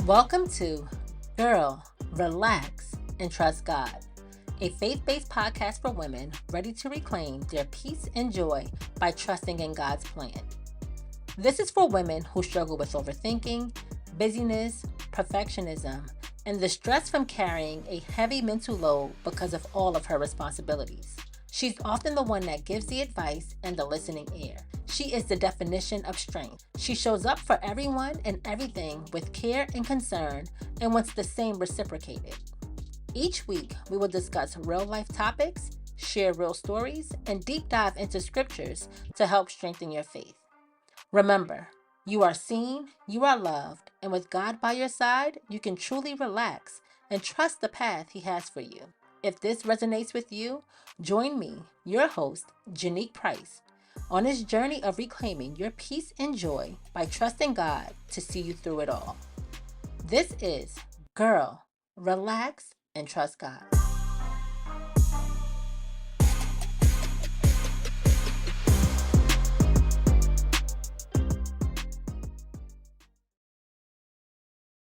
Welcome to Girl, Relax, and Trust God, a faith-based podcast for women ready to reclaim their peace and joy by trusting in God's plan. This is for women who struggle with overthinking, busyness, perfectionism, and the stress from carrying a heavy mental load because of all of her responsibilities. She's often the one that gives the advice and the listening ear. She is the definition of strength. She shows up for everyone and everything with care and concern and wants the same reciprocated. Each week, we will discuss real life topics, share real stories, and deep dive into scriptures to help strengthen your faith. Remember, you are seen, you are loved, and with God by your side, you can truly relax and trust the path He has for you. If this resonates with you, join me, your host, Janique Price, on this journey of reclaiming your peace and joy by trusting God to see you through it all. This is Girl, Relax, and Trust God.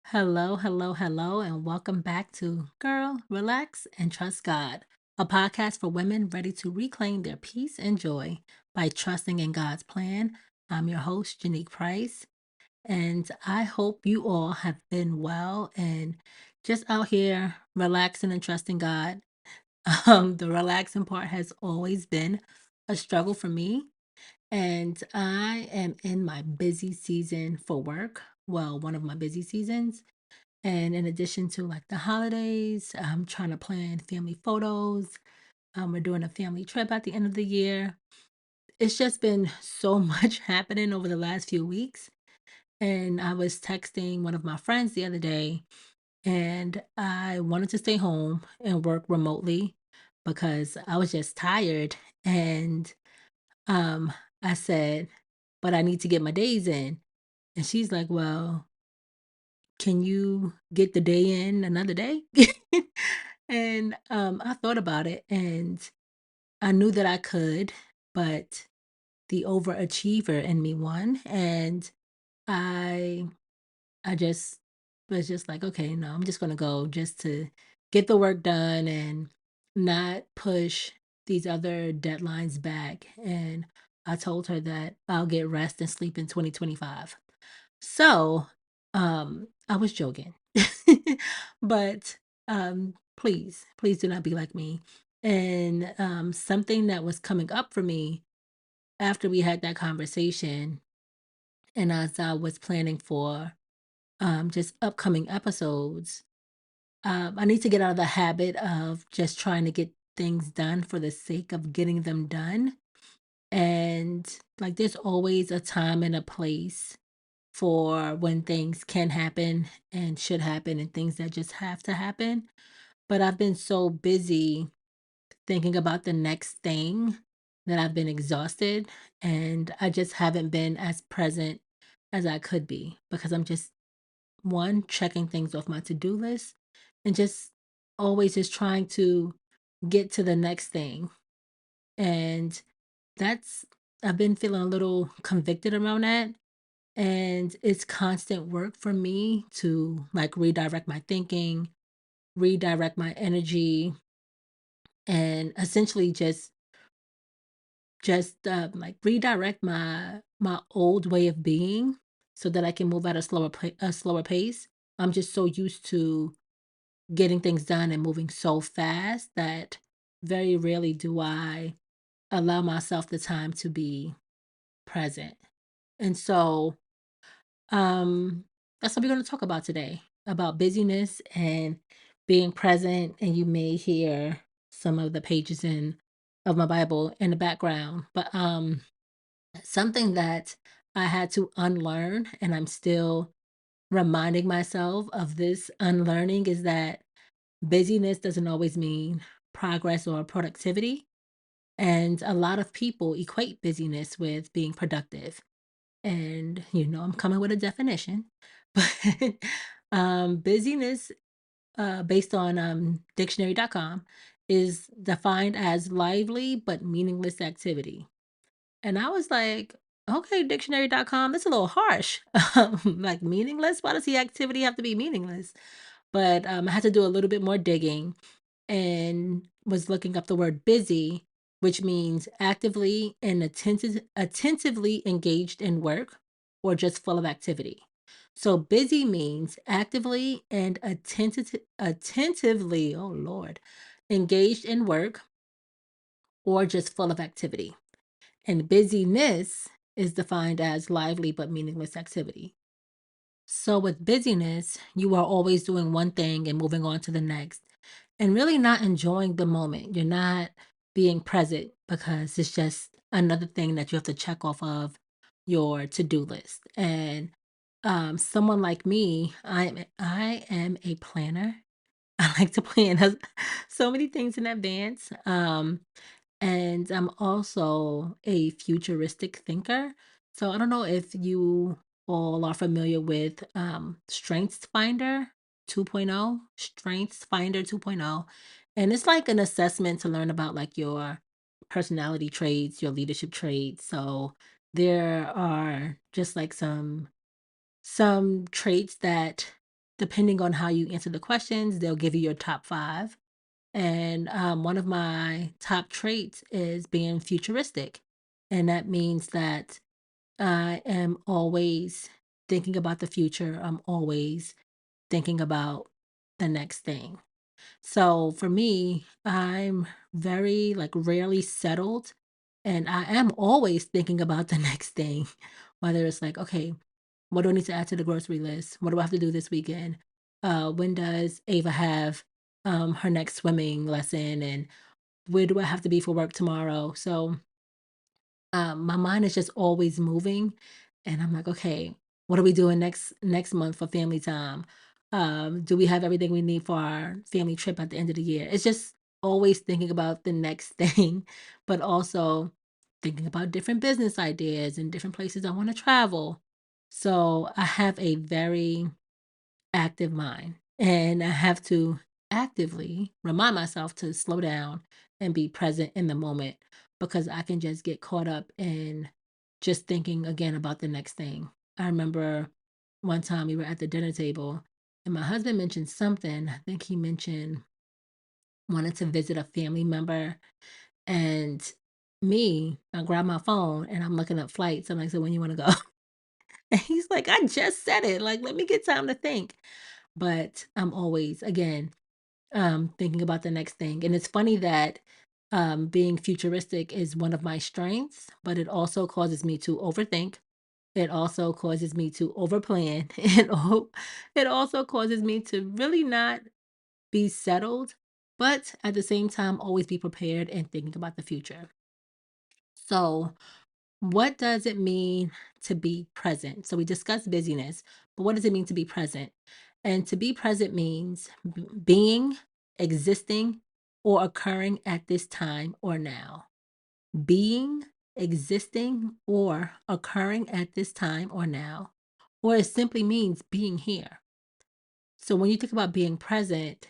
Hello, and welcome back to Girl, Relax, and Trust God, a podcast for women ready to reclaim their peace and joy by trusting in God's plan. I'm your host, Janique Price, and I hope you all have been well and just out here relaxing and trusting God. The relaxing part has always been a struggle for me, and I am in my busy season for work. Well, one of my busy seasons. And in addition to like the holidays, I'm trying to plan family photos. We're doing a family trip at the end of the year. It's just been so much happening over the last few weeks. And I was texting one of my friends the other day, and I wanted to stay home and work remotely because I was just tired. And um, I said, but I need to get my days in. And she's like, well, can you get the day in another day? And I thought about it and I knew that I could, but the overachiever in me won. And I I just was just like, okay, no, I'm just gonna go just to get the work done and not push these other deadlines back. And I told her that I'll get rest and sleep in 2025. So, I was joking. But, please do not be like me. And, something that was coming up for me after we had that conversation and as I was planning for, just upcoming episodes, I need to get out of the habit of just trying to get things done for the sake of getting them done. And, like, there's always a time and a place for when things can happen and should happen and things that just have to happen. But I've been so busy thinking about the next thing that I've been exhausted and I just haven't been as present as I could be because I'm just one checking things off my to-do list and just always just trying to get to the next thing. And that's I've been feeling a little convicted around that. And it's constant work for me to like redirect my thinking, redirect my energy, and essentially just like redirect my old way of being so that I can move at a slower pace. I'm just so used to getting things done and moving so fast that very rarely do I allow myself the time to be present. And so that's what we're going to talk about today, about busyness and being present. And you may hear some of the pages in of my Bible in the background, but something that I had to unlearn, and I'm still reminding myself of this unlearning, is that busyness doesn't always mean progress or productivity. And a lot of people equate busyness with being productive. And, I'm coming with a definition, but busyness, based on dictionary.com, is defined as lively but meaningless activity. And I was like, Okay, dictionary.com. That's a little harsh. Like meaningless? Why does the activity have to be meaningless? But I had to do a little bit more digging and was looking up the word busy, which means actively and attentively engaged in work or just full of activity. So busy means actively and attentively, oh Lord, engaged in work or just full of activity. And busyness is defined as lively but meaningless activity. So, with busyness, you are always doing one thing and moving on to the next, and really not enjoying the moment. You're not being present because it's just another thing that you have to check off of your to do list. And someone like me, I am a planner. I like to plan so many things in advance. And I'm also a futuristic thinker. So I don't know if you all are familiar with Strengths Finder 2.0, Strengths Finder 2.0. And it's like an assessment to learn about like your personality traits, your leadership traits. So there are just like some traits that depending on how you answer the questions, they'll give you your top 5, and one of my top traits is being futuristic. And that means that I am always thinking about the future. I'm always thinking about the next thing. So for me, I'm very like rarely settled. And I am always thinking about the next thing, whether it's like, okay, what do I need to add to the grocery list? What do I have to do this weekend? When does Ava have her next swimming lesson? And where do I have to be for work tomorrow? So my mind is just always moving, and I'm like, okay, what are we doing next month for family time? Do we have everything we need for our family trip at the end of the year? It's just always thinking about the next thing, but also thinking about different business ideas and different places I want to travel. So I have a very active mind. And I have to actively remind myself to slow down and be present in the moment because I can just get caught up in just thinking again about the next thing. I remember one time we were at the dinner table and my husband mentioned something. I think he mentioned wanted to visit a family member. And I grabbed my phone and I'm looking up flights. I'm like, so when you want to go? And he's like, I just said it. Like, let me get time to think. But I'm always, again, thinking about the next thing. And it's funny that being futuristic is one of my strengths, but it also causes me to overthink. It also causes me to overplan. It also causes me to really not be settled, but at the same time, always be prepared and thinking about the future. So, what does it mean to be present? So we discussed busyness, but what does it mean to be present? And to be present means being, existing, or occurring at this time or now. Being, existing, or occurring at this time or now. Or it simply means being here. So when you think about being present,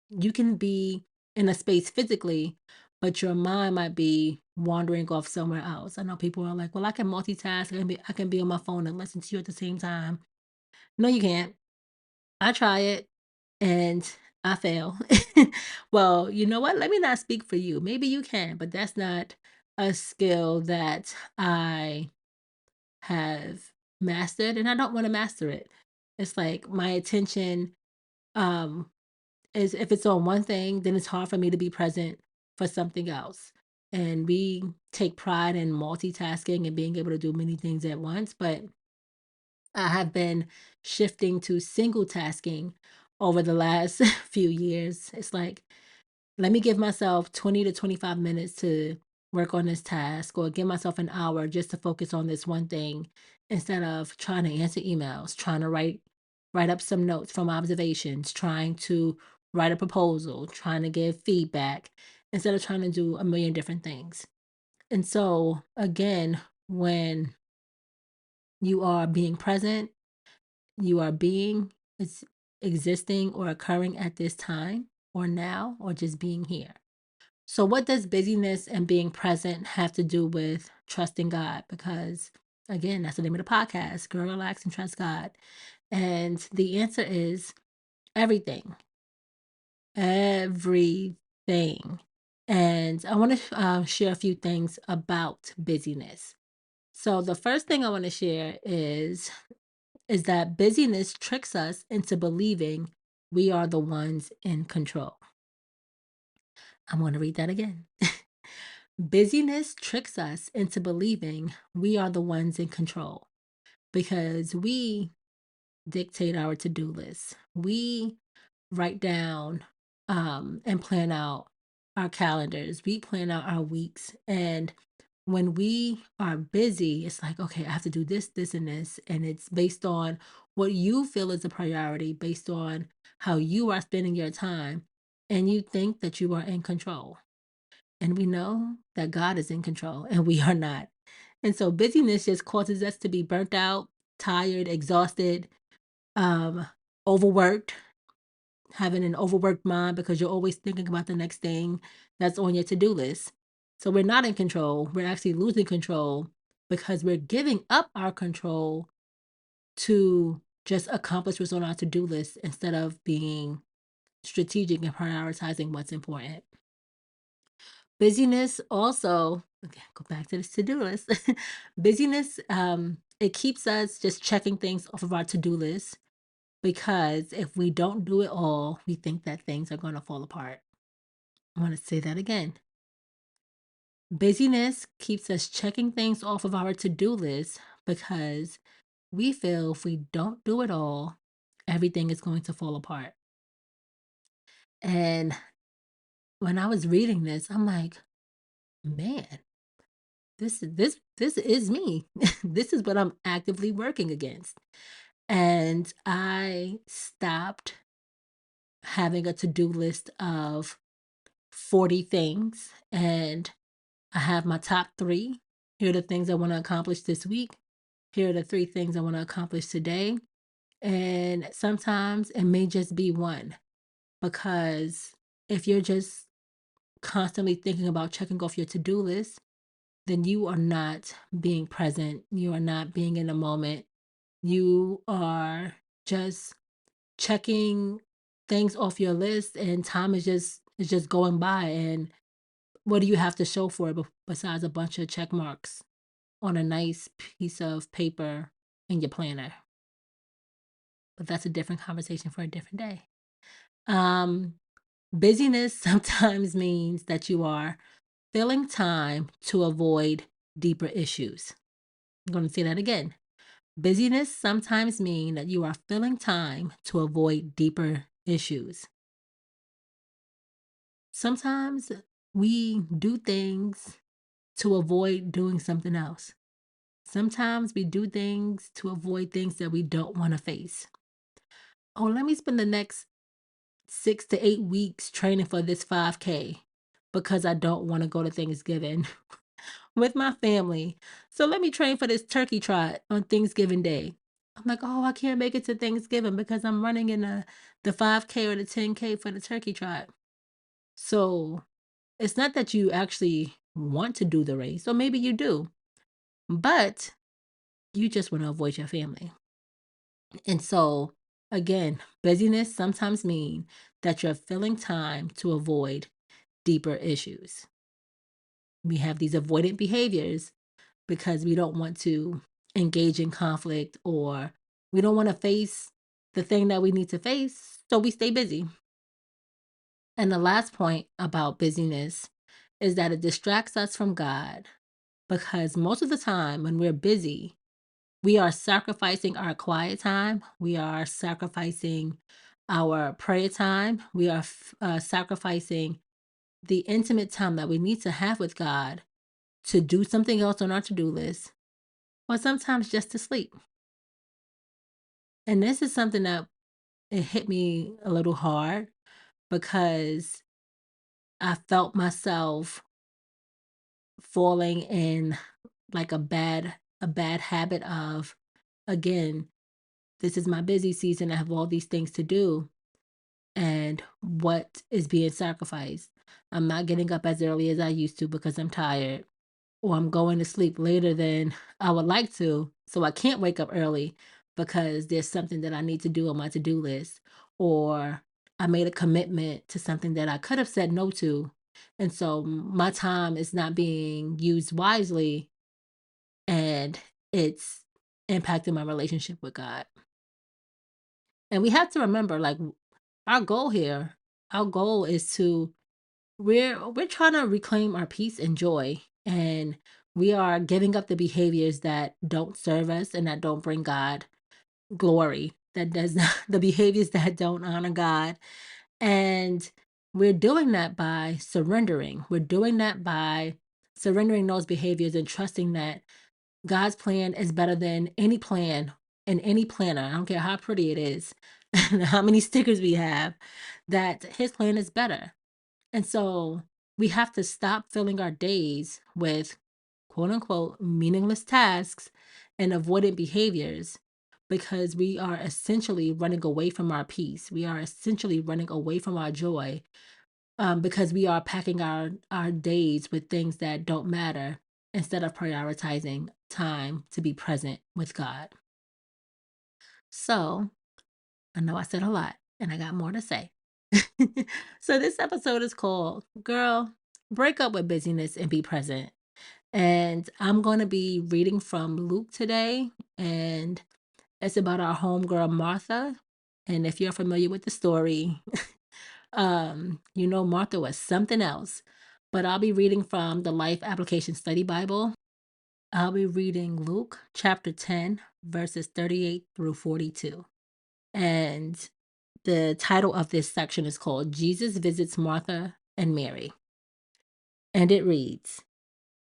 you can be in a space physically, but your mind might be wandering off somewhere else. I know people are like, "Well, I can multitask. I can be on my phone and listen to you at the same time." No, you can't. I try it and I fail. Well, you know what? Let me not speak for you. Maybe you can, but that's not a skill that I have mastered and I don't want to master it. It's like my attention um is if it's on one thing, then it's hard for me to be present for something else. And we take pride in multitasking and being able to do many things at once, but I have been shifting to single tasking over the last few years. It's like, let me give myself 20 to 25 minutes to work on this task or give myself an hour just to focus on this one thing instead of trying to answer emails, trying to write up some notes from observations, trying to write a proposal, trying to give feedback instead of trying to do a million different things. And so again, when you are being present, you are being it's existing or occurring at this time or now or just being here. So, what does busyness and being present have to do with trusting God? Because Again, that's the name of the podcast, Girl, Relax, and Trust God. And the answer is everything. Everything. And I want to share a few things about busyness. So the first thing I want to share is that busyness tricks us into believing we are the ones in control. I'm going to read that again. Busyness tricks us into believing we are the ones in control because we dictate our to-do list. We write down and plan out our calendars. We plan out our weeks. And when we are busy, it's like, okay, I have to do this, this, and this. And it's based on what you feel is a priority, based on how you are spending your time. And you think that you are in control. And we know that God is in control and we are not. And so busyness just causes us to be burnt out, tired, exhausted, um, overworked, having an overworked mind because you're always thinking about the next thing that's on your to-do list. So we're not in control. We're actually losing control because we're giving up our control to just accomplish what's on our to-do list instead of being strategic and prioritizing what's important. Busyness also, okay, go back to the to-do list. Busyness, it keeps us just checking things off of our to-do list because if we don't do it all, we think that things are going to fall apart. I want to say that again. Busyness keeps us checking things off of our to-do list because we feel if we don't do it all, everything is going to fall apart. And when I was reading this, I'm like, man, this is me. This is what I'm actively working against. And I stopped having a to-do list of 40 things and I have my top 3. Here are the things I want to accomplish this week. Here are the 3 things I want to accomplish today. And sometimes it may just be one because if you're just constantly thinking about checking off your to-do list, then you are not being present. You are not being in the moment. You are just checking things off your list and time is just going by, and what do you have to show for it besides a bunch of check marks on a nice piece of paper in your planner? But that's a different conversation for a different day. Um, Busyness sometimes means that you are filling time to avoid deeper issues. I'm going to say that again. Busyness sometimes mean that you are filling time to avoid deeper issues. Sometimes we do things to avoid doing something else. Sometimes we do things to avoid things that we don't want to face. Oh, let me spend the next 6 to 8 weeks training for this 5K because I don't want to go to Thanksgiving with my family. So let me train for this turkey trot on Thanksgiving Day. I'm like, oh, I can't make it to Thanksgiving because I'm running in the 5K or the 10K for the turkey trot. So it's not that you actually want to do the race, or maybe you do, but you just want to avoid your family. And so, again, busyness sometimes mean that you're filling time to avoid deeper issues. We have these avoidant behaviors because we don't want to engage in conflict or we don't want to face the thing that we need to face. So we stay busy. And the last point about busyness is that it distracts us from God because most of the time when we're busy, we are sacrificing our quiet time. We are sacrificing our prayer time. We are sacrificing the intimate time that we need to have with God to do something else on our to do list, or sometimes just to sleep. And this is something that it hit me a little hard because I felt myself falling in like a bad habit of, again, this is my busy season. I have all these things to do. And what is being sacrificed? I'm not getting up as early as I used to because I'm tired. or I'm going to sleep later than I would like to. So I can't wake up early because there's something that I need to do on my to do list, or I made a commitment to something that I could have said no to. And so my time is not being used wisely, and it's impacting my relationship with God. And we have to remember, like, our goal here, our goal is to we're trying to reclaim our peace and joy, and we are giving up the behaviors that don't serve us and that don't bring God glory, that does not the behaviors that don't honor God. And we're doing that by surrendering. We're doing that by surrendering those behaviors and trusting that God's plan is better than any plan and any planner. I don't care how pretty it is and how many stickers we have, that his plan is better. And so we have to stop filling our days with quote unquote meaningless tasks and avoidant behaviors, because we are essentially running away from our peace. We are essentially running away from our joy, because we are packing our days with things that don't matter instead of prioritizing time to be present with God. So I know I said a lot and I got more to say. So this episode is called Girl, Break Up with Busyness and Be Present. And I'm going to be reading from Luke today, and it's about our homegirl Martha. And if you're familiar with the story, Martha was something else. But I'll be reading from the Life Application Study Bible. I'll be reading Luke chapter 10, verses 38 through 42. And the title of this section is called Jesus Visits Martha and Mary. And it reads,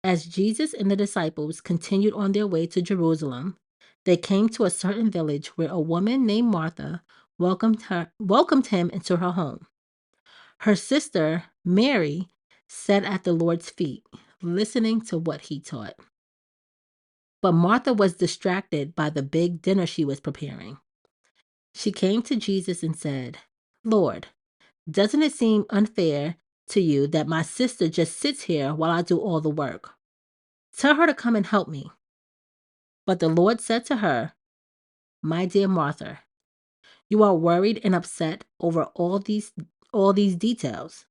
as Jesus and the disciples continued on their way to Jerusalem, they came to a certain village where a woman named Martha welcomed him into her home. Her sister, Mary, sat at the Lord's feet, listening to what he taught. But Martha was distracted by the big dinner she was preparing. She came to Jesus and said, Lord, doesn't it seem unfair to you that my sister just sits here while I do all the work? Tell her to come and help me. But the Lord said to her, my dear Martha, you are worried and upset over all these details.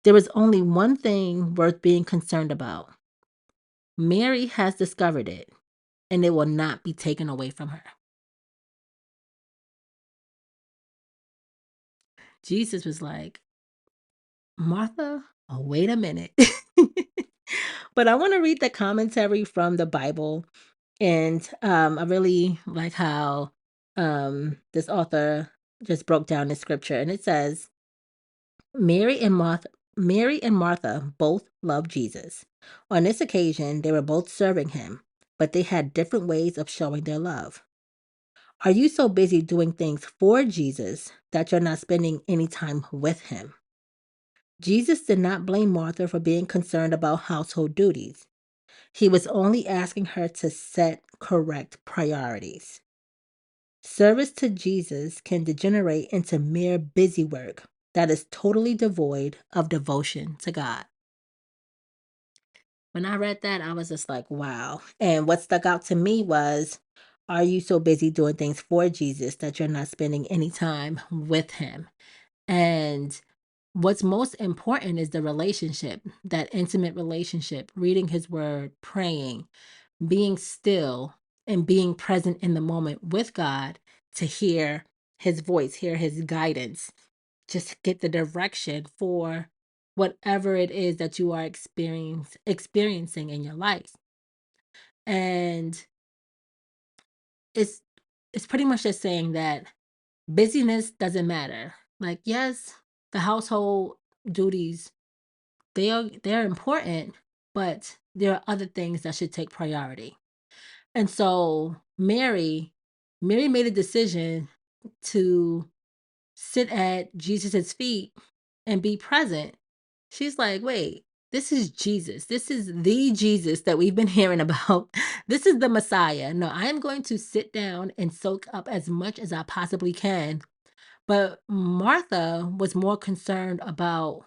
There is only one thing worth being concerned about. Mary has discovered it, and it will not be taken away from her. Jesus was like, Martha, oh, wait a minute. But I want to read the commentary from the Bible. And I really like how this author just broke down the scripture. And it says, Mary and Martha both loved Jesus. On this occasion, they were both serving him, but they had different ways of showing their love. Are you so busy doing things for Jesus that you're not spending any time with him? Jesus did not blame Martha for being concerned about household duties. He was only asking her to set correct priorities. Service to Jesus can degenerate into mere busy work that is totally devoid of devotion to God. When I read that, I was just like, wow. And what stuck out to me was, are you so busy doing things for Jesus that you're not spending any time with him? And what's most important is the relationship, that intimate relationship, reading his word, praying, being still, and being present in the moment with God to hear his voice, hear his guidance, just get the direction for whatever it is that you are experiencing in your life. And it's it's pretty much just saying that busyness doesn't matter. Like, yes, the household duties, they're important, but there are other things that should take priority. And so Mary made a decision to sit at Jesus's feet and be present. She's like, wait, this is Jesus. This is the Jesus that we've been hearing about. This is the Messiah. No, I'm going to sit down and soak up as much as I possibly can. But Martha was more concerned about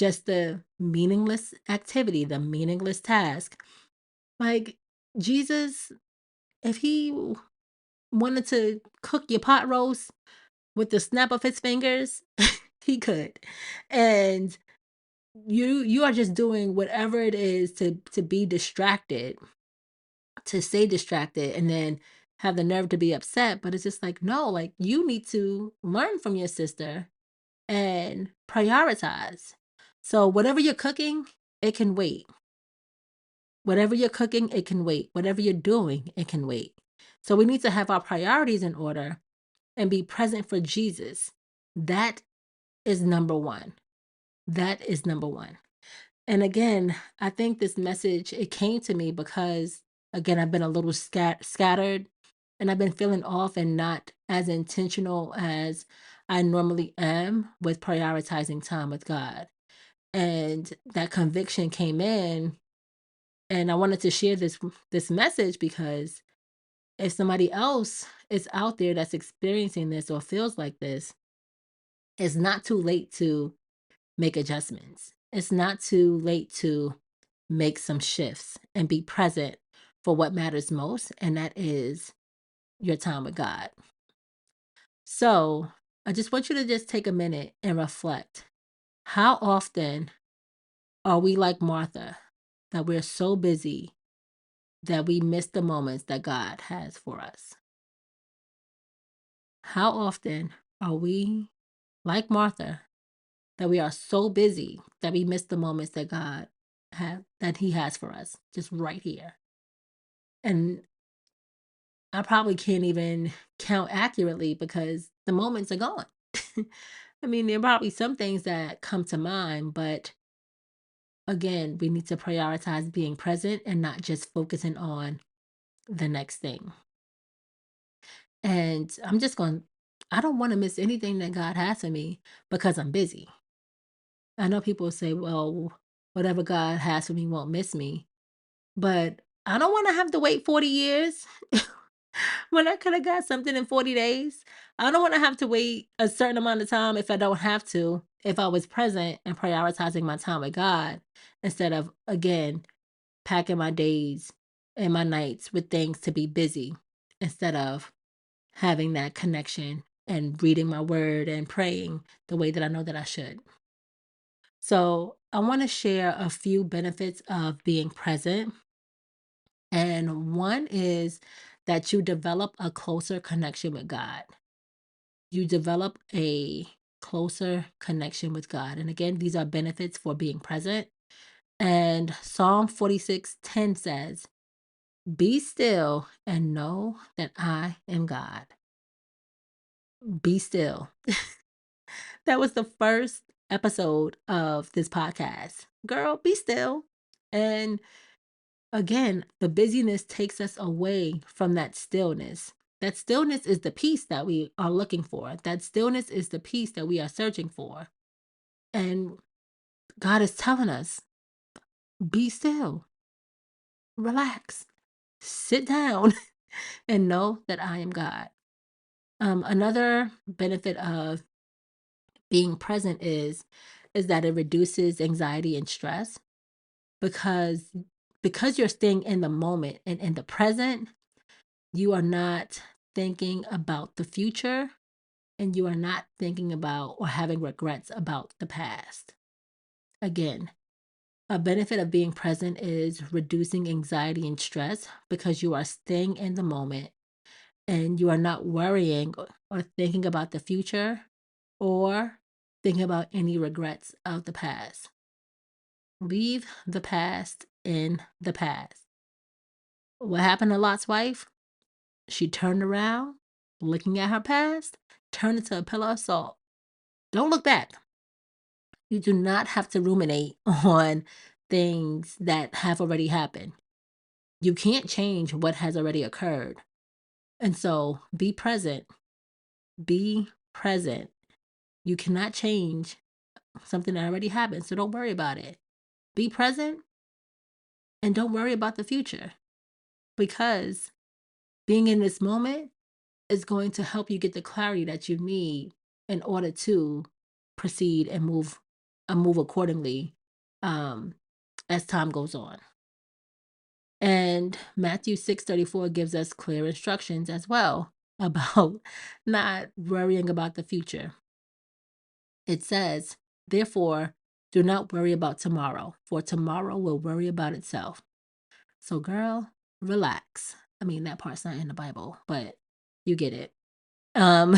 just the meaningless activity, the meaningless task. Like Jesus, if he wanted to cook your pot roast with the snap of his fingers, he could. And you are just doing whatever it is to be distracted, to stay distracted, and then have the nerve to be upset. But it's just like, no, like you need to learn from your sister and prioritize. So whatever you're cooking, it can wait. Whatever you're cooking, it can wait. Whatever you're doing, it can wait. So we need to have our priorities in order and be present for Jesus. That is number one. That is number one. And again, I think this message, it came to me because, again, I've been a little scattered, and I've been feeling off and not as intentional as I normally am with prioritizing time with God. And that conviction came in, and I wanted to share this message because if somebody else is out there that's experiencing this or feels like this, it's not too late to make adjustments. It's not too late to make some shifts and be present for what matters most, and that is your time with God. So I just want you to just take a minute and reflect. How often are we like Martha, that we're so busy that we miss the moments that God has for us? How often are we like Martha, that we are so busy that we miss the moments that God that He has for us, just right here? And I probably can't even count accurately because the moments are gone. I mean, there are probably some things that come to mind, but again, we need to prioritize being present and not just focusing on the next thing. And I don't want to miss anything that God has for me because I'm busy. I know people say, well, whatever God has for me won't miss me. But I don't want to have to wait 40 years when I could have got something in 40 days. I don't want to have to wait a certain amount of time if I don't have to, if I was present and prioritizing my time with God instead of, again, packing my days and my nights with things to be busy instead of having that connection and reading my word and praying the way that I know that I should. So, I want to share a few benefits of being present. And one is that you develop a closer connection with God. You develop a closer connection with God. And again, these are benefits for being present. And Psalm 46:10 says, "Be still and know that I am God." Be still. That was the first episode of this podcast. Girl, be still. And again, the busyness takes us away from that stillness. That stillness is the peace that we are looking for. That stillness is the peace that we are searching for. And God is telling us, be still, relax, sit down, and know that I am God. Another benefit of being present is that it reduces anxiety and stress because you're staying in the moment and in the present. You are not thinking about the future, and you are not thinking about or having regrets about the past. Again, a benefit of being present is reducing anxiety and stress because you are staying in the moment and you are not worrying or thinking about the future or thinking about any regrets of the past. Leave the past in the past. What happened to Lot's wife? She turned around, looking at her past, turned into a pillar of salt. Don't look back. You do not have to ruminate on things that have already happened. You can't change what has already occurred. And so be present. Be present. You cannot change something that already happened. So don't worry about it. Be present and don't worry about the future because being in this moment is going to help you get the clarity that you need in order to proceed and move move accordingly um, as time goes on. And Matthew 6:34 gives us clear instructions as well about not worrying about the future. It says, therefore, do not worry about tomorrow, for tomorrow will worry about itself. So, girl, relax. I mean, that part's not in the Bible, but you get it. Um,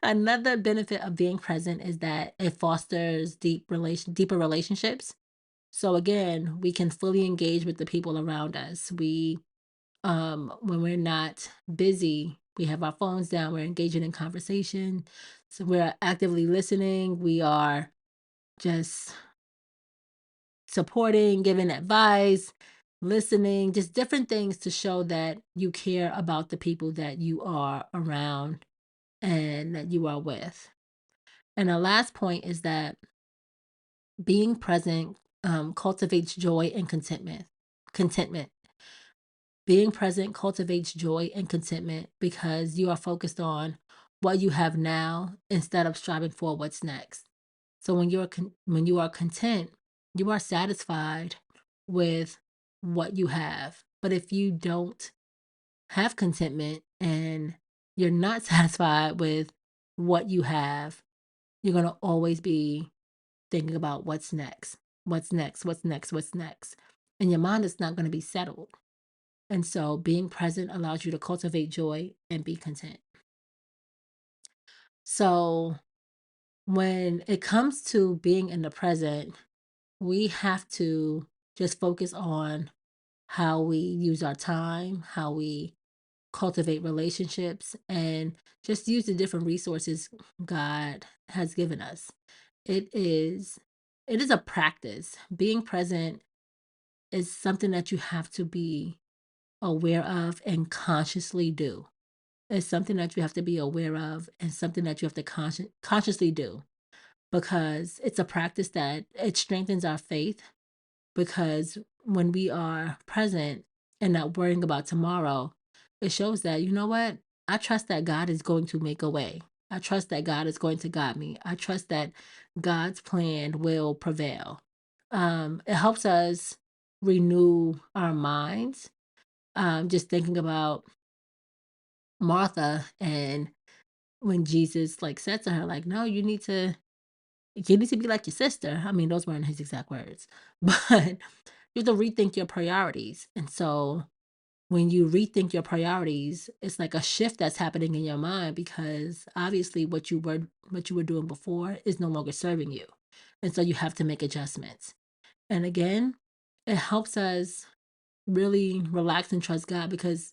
Another benefit of being present is that it fosters deeper relationships. So again, we can fully engage with the people around us. When we're not busy, we have our phones down, we're engaging in conversation. So we're actively listening. We are just supporting, giving advice, listening, just different things to show that you care about the people that you are around and that you are with. And the last point is that being present cultivates joy and contentment. Contentment. Being present cultivates joy and contentment because you are focused on what you have now instead of striving for what's next. So when you are content, you are satisfied with what you have. But if you don't have contentment and you're not satisfied with what you have, you're going to always be thinking about what's next, what's next, what's next, what's next. And your mind is not going to be settled. And so being present allows you to cultivate joy and be content. So when it comes to being in the present, we have to just focus on how we use our time, how we cultivate relationships, and just use the different resources God has given us. It is it is a practice. Being present is something that you have to be aware of and consciously do. It's something that you have to be aware of and something that you have to consciously do because it's a practice that it strengthens our faith because when we are present and not worrying about tomorrow, it shows that, you know what? I trust that God is going to make a way. I trust that God is going to guide me. I trust that God's plan will prevail. It helps us renew our minds. Just thinking about Martha and when Jesus like said to her, like, no, you need to be like your sister. I mean, those weren't his exact words, but you have to rethink your priorities. And so when you rethink your priorities, it's like a shift that's happening in your mind because obviously what you were doing before is no longer serving you. And so you have to make adjustments. And again, it helps us really relax and trust God because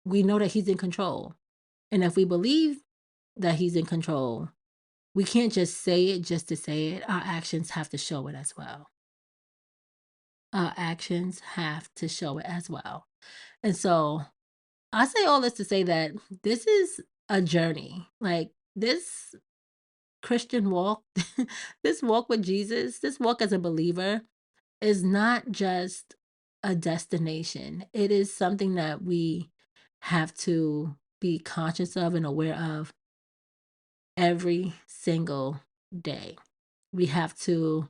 we know that he's in control. And if we believe that he's in control, we can't just say it just to say it. Our actions have to show it as well. Our actions have to show it as well. And so I say all this to say that this is a journey. Like this Christian walk, this walk with Jesus, this walk as a believer is not just a destination. It is something that we have to be conscious of and aware of every single day. We have to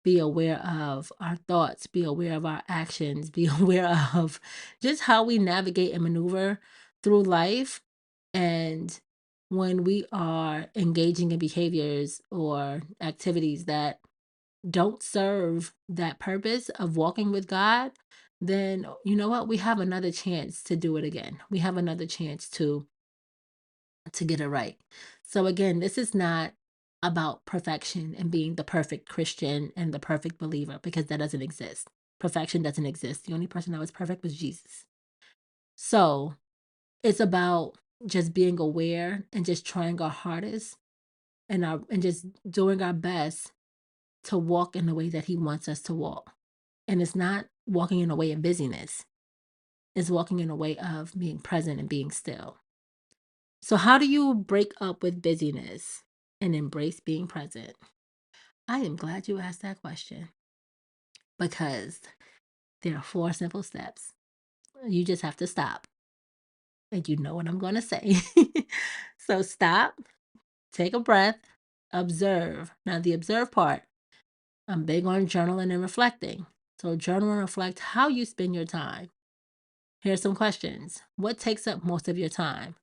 be aware of our thoughts, be aware of our actions, be aware of just how we navigate and maneuver through life. And when we are engaging in behaviors or activities that don't serve that purpose of walking with God, then you know what? We have another chance to do it again. We have another chance to get it right. So again, this is not about perfection and being the perfect Christian and the perfect believer because that doesn't exist. Perfection doesn't exist. The only person that was perfect was Jesus. So it's about just being aware and just trying our hardest and just doing our best to walk in the way that he wants us to walk. And it's not walking in a way of busyness. It's walking in a way of being present and being still. So, how do you break up with busyness and embrace being present? I am glad you asked that question because there are four simple steps. You just have to stop, and you know what I'm going to say. So, stop, take a breath, observe. Now, the observe part, I'm big on journaling and reflecting. So journal and reflect how you spend your time. Here's some questions. What takes up most of your time?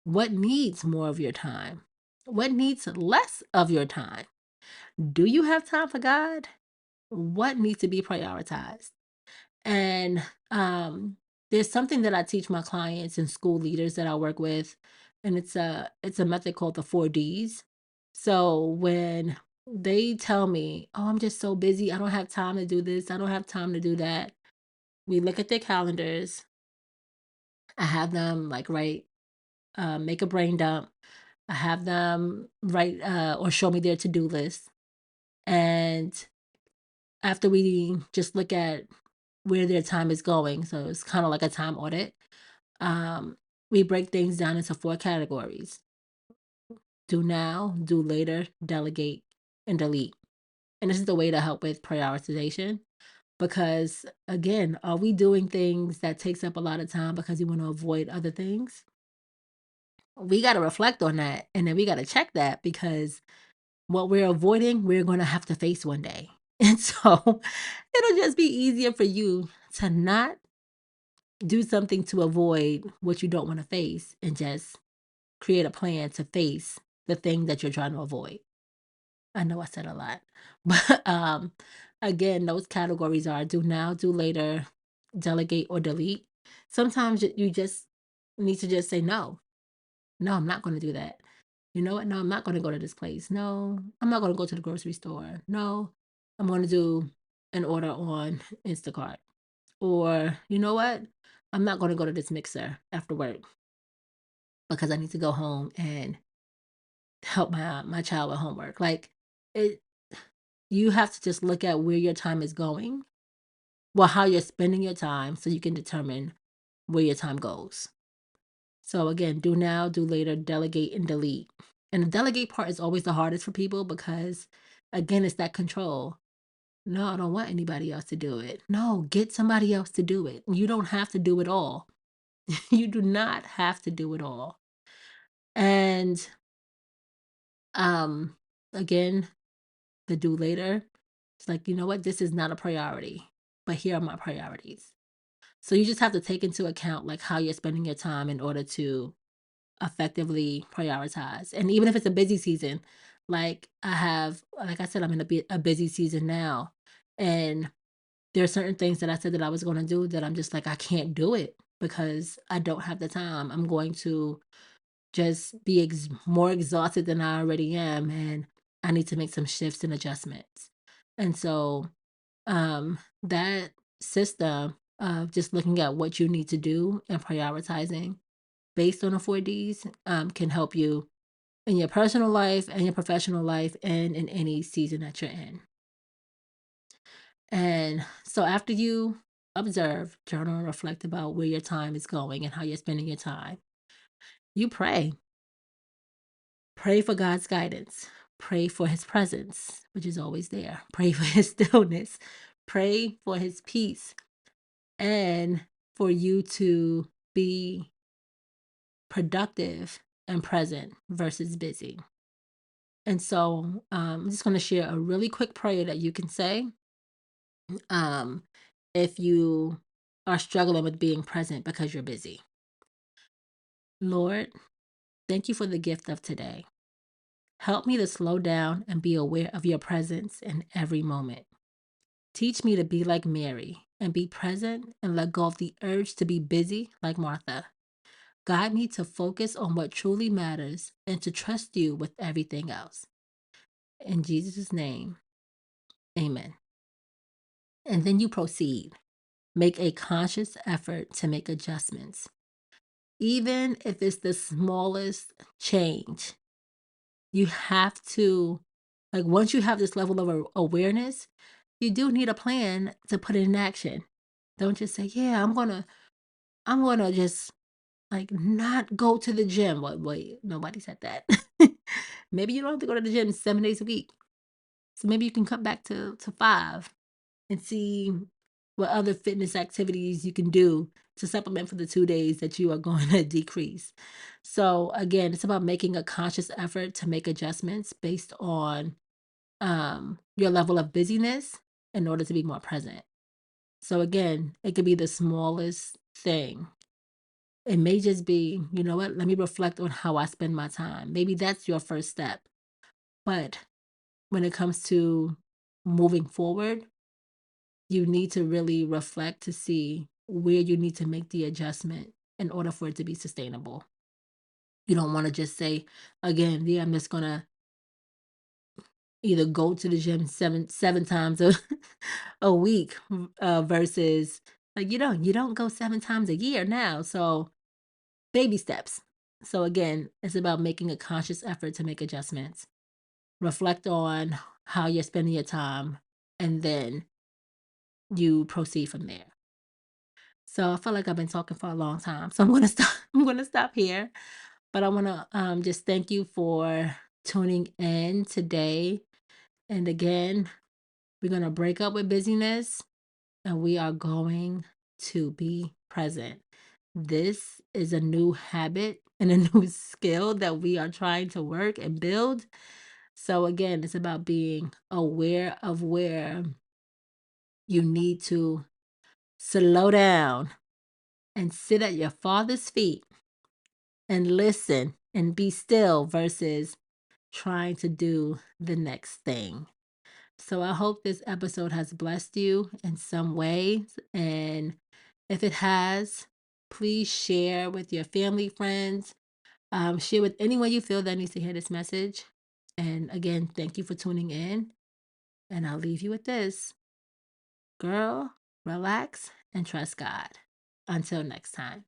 What needs more of your time? What needs less of your time? Do you have time for God? What needs to be prioritized? And there's something that I teach my clients and school leaders that I work with, and it's a method called the 4Ds. So when they tell me, "Oh, I'm just so busy. I don't have time to do this. I don't have time to do that." We look at their calendars. I have them like write, make a brain dump. I have them write or show me their to-do list. And after we just look at where their time is going, so it's kind of like a time audit. We break things down into four categories: do now, do later, delegate, and delete. And this is the way to help with prioritization because, again, are we doing things that takes up a lot of time because we want to avoid other things? We got to reflect on that and then we got to check that because what we're avoiding, we're going to have to face one day. And so it'll just be easier for you to not do something to avoid what you don't want to face and just create a plan to face the thing that you're trying to avoid. I know I said a lot, but again, those categories are do now, do later, delegate, or delete. Sometimes you just need to just say no. No, I'm not going to do that. You know what? No, I'm not going to go to this place. No, I'm not going to go to the grocery store. No, I'm going to do an order on Instacart. Or you know what? I'm not going to go to this mixer after work because I need to go home and help my child with homework. Like it you have to just look at where your time is going, well, how you're spending your time so you can determine where your time goes. So again, do now, do later, delegate and delete. And the delegate part is always the hardest for people because again, it's that control. No, I don't want anybody else to do it. No, get somebody else to do it. You don't have to do it all. You do not have to do it all. And um again, the do later. It's like, you know what? This is not a priority, but here are my priorities. So you just have to take into account like how you're spending your time in order to effectively prioritize. And even if it's a busy season, like I said, I'm in a busy season now. And there are certain things that I said that I was going to do that I'm just like, I can't do it because I don't have the time. I'm going to just be more exhausted than I already am. And I need to make some shifts and adjustments. And so that system of just looking at what you need to do and prioritizing based on the 4Ds can help you in your personal life and your professional life and in any season that you're in. And so after you observe, journal, and reflect about where your time is going and how you're spending your time, you pray. Pray for God's guidance. Pray for his presence, which is always there. Pray for his stillness. Pray for his peace and for you to be productive and present versus busy. And so I'm just going to share a really quick prayer that you can say um, if you are struggling with being present because you're busy. Lord, thank you for the gift of today. Help me to slow down and be aware of your presence in every moment. Teach me to be like Mary and be present and let go of the urge to be busy like Martha. Guide me to focus on what truly matters and to trust you with everything else. In Jesus' name, amen. And then you proceed. Make a conscious effort to make adjustments. Even if it's the smallest change, you have to, like, once you have this level of awareness, you do need a plan to put it in action. Don't just say, yeah, I'm gonna just like not go to the gym. Wait, nobody said that. Maybe you don't have to go to the gym 7 days a week. So maybe you can cut back to five and see what other fitness activities you can do to supplement for the 2 days that you are going to decrease. So again, it's about making a conscious effort to make adjustments based on your level of busyness in order to be more present. So again, it could be the smallest thing. It may just be, you know what, let me reflect on how I spend my time. Maybe that's your first step. But when it comes to moving forward, you need to really reflect to see where you need to make the adjustment in order for it to be sustainable. You don't want to just say, again, yeah, I'm just gonna either go to the gym seven times a week versus like you don't go 7 times a year now. So baby steps. So again, it's about making a conscious effort to make adjustments. Reflect on how you're spending your time, and then you proceed from there. So I feel like I've been talking for a long time. So I'm gonna stop I'm gonna stop here. But I wanna just thank you for tuning in today. And again, we're gonna break up with busyness and we are going to be present. This is a new habit and a new skill that we are trying to work and build. So again, it's about being aware of where you need to slow down and sit at your father's feet and listen and be still versus trying to do the next thing. So I hope this episode has blessed you in some ways. And if it has, please share with your family, friends, share with anyone you feel that needs to hear this message. And again, thank you for tuning in. And I'll leave you with this: girl, relax and trust God. Until next time.